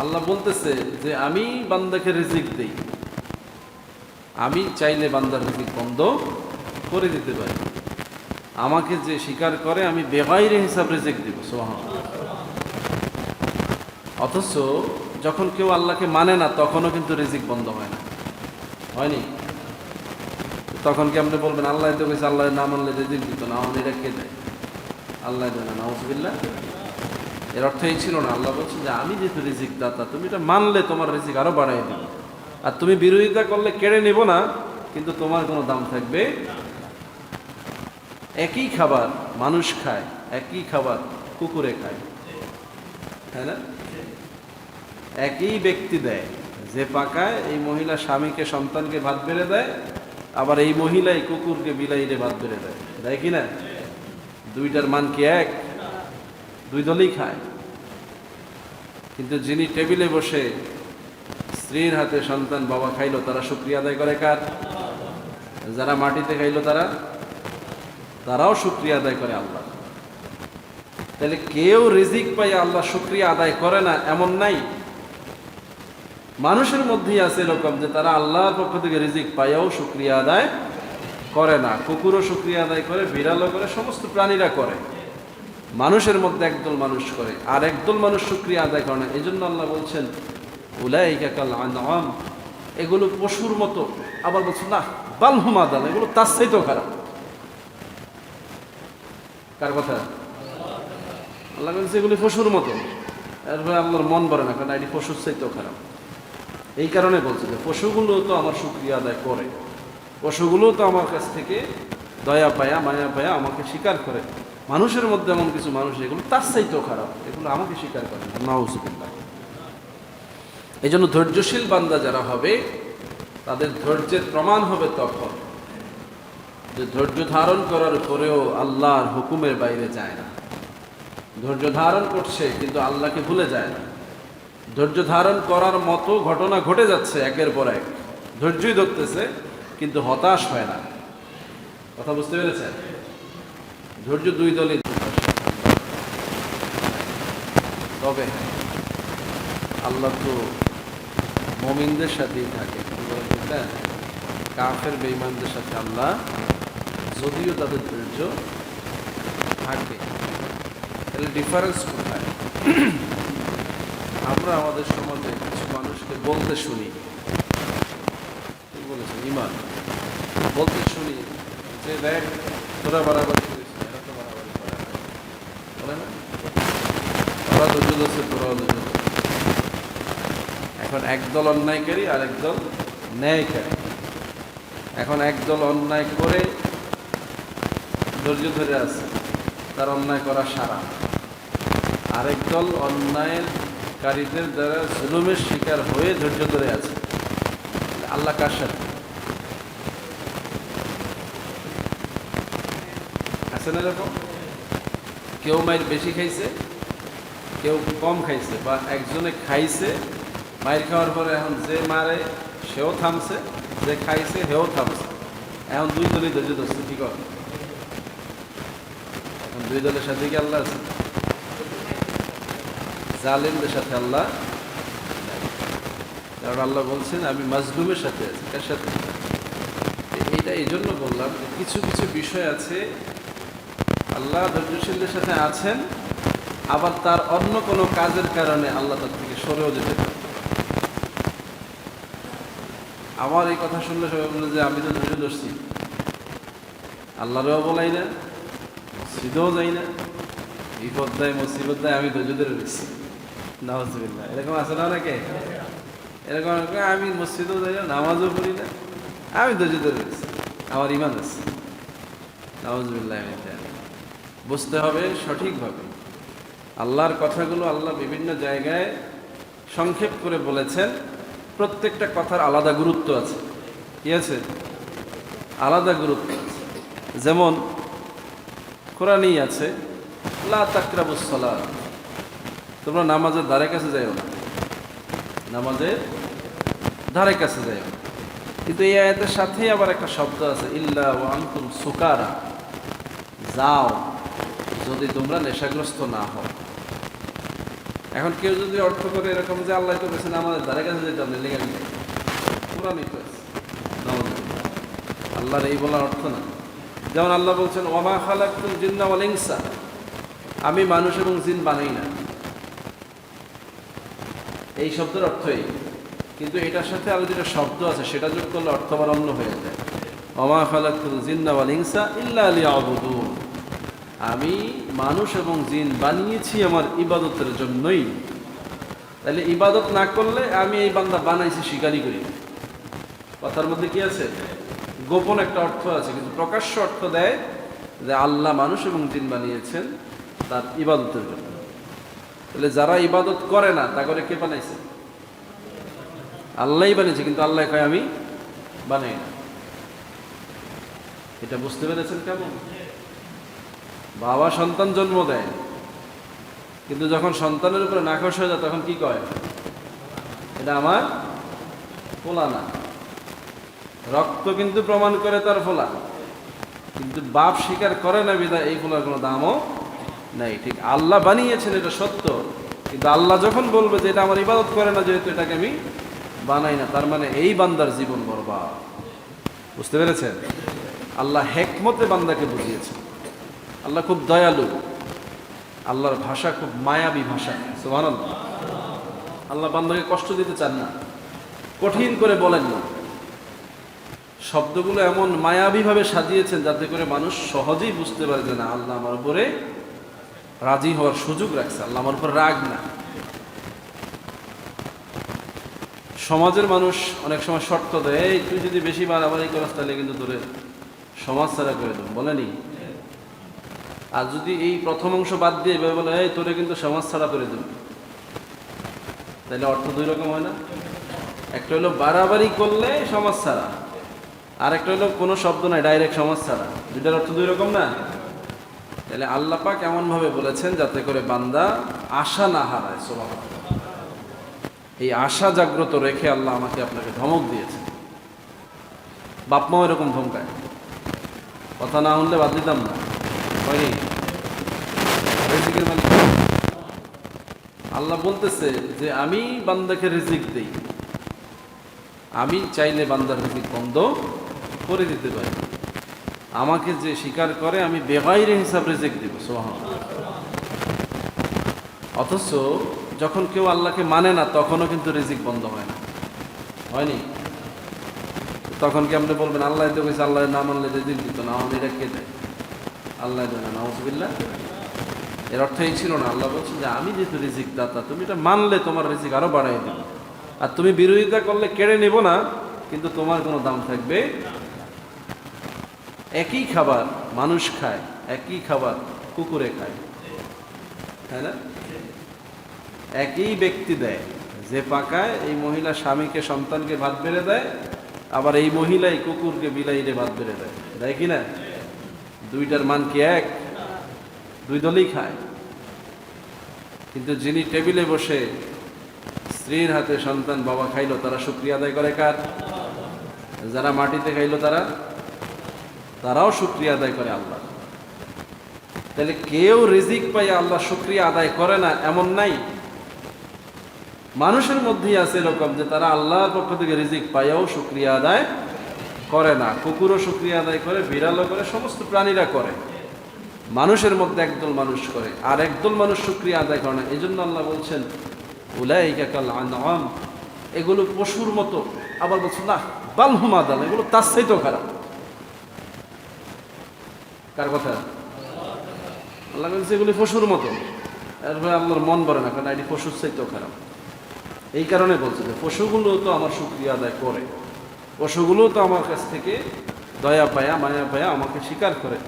আল্লাহ বলতেছে যে আমি বান্দাকে রিজিক দেই, আমি চাইলে বান্দার রিজিক বন্ধ করে দিতে পারি। আমাকে যে স্বীকার করে আমি বেগাইরে হিসাব রিজিক দিব, সুবহানাল্লাহ। অথচ যখন কেউ আল্লাহকে মানে না তখনও কিন্তু রিজিক বন্ধ হয় না, হয়নি? তখন কি আপনি বলবেন আল্লাহ তো কইছে আল্লাহ না মানলে রিজিক দিত না, আমাদের এটা কে দেয়? আল্লাহ দেয় না, নাউযুবিল্লাহ। এর অর্থ এই ছিল না। আল্লাহ বলছেন যে আমি যেহেতু রিজিক দাতা, তুমি এটা মানলে তোমার রিজিক আরো বাড়াই দেব, আর তুমি বিরোধিতা করলে কেড়ে নেব না, কিন্তু তোমার কোনো দাম থাকবে। একই খাবার মানুষ খায়, একই খাবার কুকুরে খায়, তাই না? একই ব্যক্তি দেয়, যে পাকায় এই মহিলা স্বামীকে সন্তানকে ভাত বেড়ে দেয়, আবার এই মহিলাই কুকুরকে বিলাইরে ভাত বেড়ে দেয়, দেয় কি না? দুইটার মান কি এক? দুই দলই খায়। কিন্তু যিনি টেবিলে বসে স্ত্রীর হাতে সন্তান বাবা খাইলো, তারা শুকরিয়া আদায় করে কার? যারা মাটিতে খাইলো তারাও শুকরিয়া আদায় করে আল্লাহ। তাহলে কেউ রিজিক পাই আল্লাহ শুকরিয়া আদায় করে না এমন নাই। মানুষের মধ্যেই আছে এরকম যে তারা আল্লাহর পক্ষ থেকে রিজিক পাইয়াও শুকরিয়া আদায় করে না। কুকুরও শুকরিয়া আদায় করে, বিড়ালও করে, সমস্ত প্রাণীরা করে। মানুষের মধ্যে একদল মানুষ করে, আর একদল মানুষ শুকরিয়া আদায় করে না। এই জন্য আল্লাহ বলছেন উলাইকা কাল আনআম, এগুলো পশুর মতো। আবার বলছেন না বাল হুম আদাল, এগুলো তার চাইতেও খারাপ। কার কথা? আল্লাহ বলছে এগুলি পশুর মতো। এরপরে আল্লাহর মন ভরে না, কারণ এটি পশুর চাইতেও খারাপ। এই কারণে বলছে যে পশুগুলো তো আমার শুকরিয়া আদায় করে, পশুগুলো তো আমার কাছ থেকে দয়া পায়া মায়া পায়া আমাকে স্বীকার করে। মানুষের মধ্যে এমন কিছু মানুষ এগুলো তার চাইতেও খারাপ, এগুলো আমাকে স্বীকার করে না, নাউযুবিল্লাহ। এই জন্য ধৈর্যশীল বান্দা যারা হবে তাদের ধৈর্যের প্রমাণ হবে তখন যে ধৈর্য ধারণ করার পরেও আল্লাহর হুকুমের বাইরে যায় না। ধৈর্য ধারণ করছে কিন্তু আল্লাহকে ভুলে যায় না। ধৈর্য ধারণ করার মতো ঘটনা ঘটে যাচ্ছে একের পর এক, ধৈর্যই ধরতেছে কিন্তু হতাশ হয় না। কথা বুঝতে পেরেছেন? ধৈর্য দুই দলই, তবে আল্লাহ তো মুমিনদের সাথেই থাকে। কাফের বেঈমানদের সাথে আল্লাহ যদিও তাদের ধৈর্য থাকে, তাহলে ডিফারেন্স কোথায়? আমরা আমাদের সমাজে কিছু মানুষকে বলতে শুনি, কি বলেছেন ইমান, বলতে শুনি যে দেখ তোরা বাড়াবাড়ি করিস, এরা তো বাড়াবাড়ি করে না, বলে না? ওরা ধৈর্য ধরছে, তোরাও ধৈর্য ধর। এখন একদল অন্যায়কারী আর একদল ন্যায়কারী। এখন একদল অন্যায় করে ধৈর্য ধরে আছে, তার অন্যায় করা সারা। আরেক দল অন্যায়ের কারীদের দ্বারা জুলুমের শিকার হয়ে ধৈর্য ধরে আছে। আল্লাহ কার সাথে আছে? না এরকম কেউ মায়ের বেশি খাইছে, কেউ কম খাইছে, বা একজনে খাইছে, মায়ের খাওয়ার পরে এখন যে মারে সেও থামছে, যে খাইছে সেও থামছে। এখন দুই দলই ধৈর্য ধরছে। ঠিক আছে, এখন দুই দলের সাথে কি আল্লাহ আছে? জালিমদের সাথে আল্লাহ, কারণ আল্লাহ বলছেন আমি মাজলুমের সাথে আছি। কার সাথে? এইটা এই জন্য বললাম যে কিছু কিছু বিষয় আছে আল্লাহ ধৈর্যশীলদের সাথে আছেন, আবার তার অন্য কোনো কাজের কারণে আল্লাহ তার থেকে সরেও যেতে পারে। আমার এই কথা শুনলে সবাই বলে যে আমি তো ধৈর্য ধরছি, আল্লাহরেও বলাই না, মসজিদেও যাই না, বিপদ দেয় মুসিবত দেয়, আমি ধৈর্য ধরে রয়েছি। নাউযুবিল্লাহ। এরকম আছে না অনেকে? এরকম আমি মসজিদেও যাই না, নামাজও পড়ি না, আমি ধৈর্য ধরে রয়েছি, আমার ইমান আছে। নাউযুবিল্লাহ। বুঝতে হবে সঠিকভাবে আল্লাহর কথাগুলো। আল্লাহ বিভিন্ন জায়গায় সংক্ষেপ করে বলেছেন, প্রত্যেকটা কথার আলাদা গুরুত্ব আছে। কি আছে? আলাদা গুরুত্ব আছে। যেমন কোরআনেই আছে লা তাকরাবুস সালাত, তোমরা নামাজের ধারে কাছে যাইও না, নামাজের ধারে কাছে যাইও না। কিন্তু এই আয়াতের সাথেই আবার একটা শব্দ আছে ইল্লা ওয়া আনতুম সুকারা, যাও যদি তোমরা নেশাগ্রস্ত না হও। এখন কেউ যদি অর্থ করে এরকম যে আল্লাহ তো বলছেন আমাদের ধারে কাছে যেতে আপনি লেগে নিতে কোরআনই তো আছে। আল্লাহর এই বলার অর্থ না। যেমন আল্লাহ বলছেন ওমা খালাকতুল জিন্না ওয়াল ইনসা, আমি মানুষ এবং জিন বানাই না। এই শব্দের অর্থ এই, কিন্তু এটার সাথে আরো যেটা শব্দ আছে সেটা যোগ করলে অর্থ আবার অন্য হয়ে যায়। ওমা খালাকতুল জিন্না ওয়াল ইনসা ইল্লা লিয়াবুদুন, আমি মানুষ এবং জিন বানিয়েছি আমার ইবাদতের জন্যই। তাহলে ইবাদত না করলে আমি এই বান্দা বানাইছি স্বীকারই করি। কথার মধ্যে কি আছে? গোপন একটা অর্থ আছে, কিন্তু প্রকাশ্য অর্থ দেয় যে আল্লাহ মানুষ এবং জিন বানিয়েছেন তার ইবাদতের জন্য। তাহলে যারা ইবাদত করে না তা করে কে বানাইছে? আল্লাহই বানিয়েছে, কিন্তু আল্লাহ কয় আমি বানাই না। এটা বুঝতে পেরেছেন কেমন? বাবা সন্তান জন্ম দেয়, কিন্তু যখন সন্তানের উপরে নাখোশ হয়ে যায় তখন কি কয়? এটা আমার ফোলা না। রক্ত কিন্তু প্রমাণ করে তার ফোলা, কিন্তু বাপ স্বীকার করে না বিধায় এই ফোলার কোনো দামও নাই। ঠিক আল্লাহ বানিয়েছেন এটা সত্য, কিন্তু আল্লাহ যখন বলবে যে এটা আমার ইবাদত করে না যেহেতু এটাকে আমি বানাই না, তার মানে এই বান্দার জীবন বরবাদ। বুঝতে পেরেছেন? আল্লাহ হেকমতে বান্দাকে বুঝিয়েছেন। আল্লাহ খুব দয়ালু, আল্লাহর ভাষা খুব মায়াবী ভাষা। সুবহানাল্লাহ। আল্লাহ বান্দাকে কষ্ট দিতে চান না, কঠিন করে বলেন না। শব্দগুলো এমন মায়াবীভাবে সাজিয়েছেন যাতে করে মানুষ সহজেই বুঝতে পারে যে না, আল্লাহ আমার উপরে রাজি হওয়ার সুযোগ রাখছে, আল্লাহ আমার উপর রাগ না। সমাজের মানুষ অনেক সময় শর্ত দেয়, এই তুই যদি বেশি বাড়াবাড়ি করাস তাহলে কিন্তু তোরে সমাজ ছাড়া করে দেবো, বলেনি? আর যদি এই প্রথম অংশ বাদ দিয়ে এভাবে বলে এই তোরে কিন্তু সমাজ ছাড়া করে দেব, তাহলে অর্থ দুই রকম হয় না? একটা হলো বাড়াবাড়ি করলে সমাজ ছাড়া, আর একটা হলো কোনো শব্দ নাই ডাইরেক্ট সমাজ ছাড়া। দুইটার অর্থ দুই রকম না? তাহলে আল্লাহ পাক এমন ভাবে বলেছেন যাতে করে বান্দা আশা না হারায়। সুবহানাল্লাহ। এই আশা জাগ্রত রেখে আল্লাহ আমাকে আপনাকে ধমক দিয়েছে। বাপ মাও এরকম ধমকায়, কথা না শুনলে বাদ দিতাম না, হয়নি? রিজিকের মালিক আল্লাহ বলতেছে যে আমি বান্দাকে রিজিক দেই, আমি চাইলে বান্দার রিজিক বন্ধ করে দিতে পারি। আমাকে যে স্বীকার করে আমি বেগাইরে হিসাব রিজিক দিব। সুবহানাল্লাহ। অথচ যখন কেউ আল্লাহকে মানে না তখনও কিন্তু রিজিক বন্ধ হয় না, হয়নি? তখন কি আপনি বলবেন আল্লাহ তো কইছে আল্লাহ না মানলে রিজিক দিত না, আমাদের এটা কে দেয়? আল্লাহ দেয় না। নাউযুবিল্লাহ। এর অর্থ এই ছিল না। আল্লাহ বলছেন যে আমি যেহেতু রিজিক দাতা, তুমি এটা মানলে তোমার রিজিক আরো বাড়াই দেব, আর তুমি বিরোধিতা করলে কেড়ে নেব না, কিন্তু তোমার কোনো দাম থাকবে। একই খাবার মানুষ খায়, একই খাবার কুকুরে খায়, তাই না? একই ব্যক্তি দেয়, যে পাকায় এই মহিলা স্বামীকে সন্তানকে ভাত বেড়ে দেয়, আবার এই মহিলাই কুকুরকে বিলাইরে ভাত বেড়ে দেয়, দেয় কি না? দুইটার মান কি এক? দুই দলই খায়। কিন্তু যিনি টেবিলে বসে স্ত্রীর হাতে সন্তান বাবা খাইলো তারা শুকরিয়া আদায় করে কার? যারা মাটিতে খাইলো তারাও শুকরিয়া আদায় করে আল্লাহ। তাহলে কেউ রিজিক পাইয়া আল্লাহ শুকরিয়া আদায় করে না এমন নাই। মানুষের মধ্যেই আছে এরকম যে তারা আল্লাহর পক্ষ থেকে রিজিক পাইয়াও শুকরিয়া আদায় করে না। কুকুরও শুকরিয়া আদায় করে, বিড়ালও করে, সমস্ত প্রাণীরা করে। মানুষের মধ্যে একদল মানুষ করে, আর একদল মানুষ শুকরিয়া আদায় করে না। এই জন্য আল্লাহ বলছেন উলাইকা কাল আনআম, এগুলো পশুর মতো। আবার বলছেন না বাল হুম আদাল, এগুলো তার চাইতেও খারাপ। কার কথা? আল্লাহ বলছে এগুলি পশুর মতো। এরপরে আল্লাহর মন ভরে না, কারণ এটি পশুর চাইতেও খারাপ। এই কারণে বলছে যে পশুগুলো তো আমার শুকরিয়া আদায় করে, পশুগুলো তো আমার কাছ থেকে দয়া পায়া মায়া পায়া আমাকে স্বীকার করে।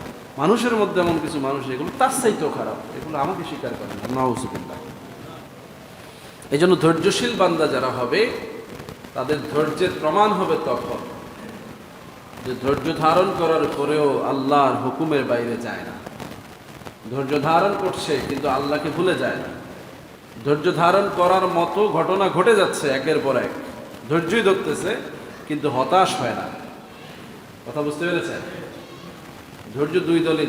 মানুষের মধ্যে এমন কিছু মানুষ এগুলো তার চাইতেও খারাপ, এগুলো আমাকে স্বীকার করে না। নাউযুবিল্লাহ। এই জন্য ধৈর্যশীল বান্দা যারা হবে তাদের ধৈর্যের প্রমাণ হবে তখন যে ধৈর্য ধারণ করার পরেও আল্লাহর হুকুমের বাইরে যায় না। ধৈর্য ধারণ করছে কিন্তু আল্লাহকে ভুলে যায় না। ধৈর্য ধারণ করার মতো ঘটনা ঘটে যাচ্ছে একের পর এক, ধৈর্যই ধরতেছে কিন্তু হতাশ হয় না। কথা বুঝতে পেরেছেন? ধৈর্য দুই দলই।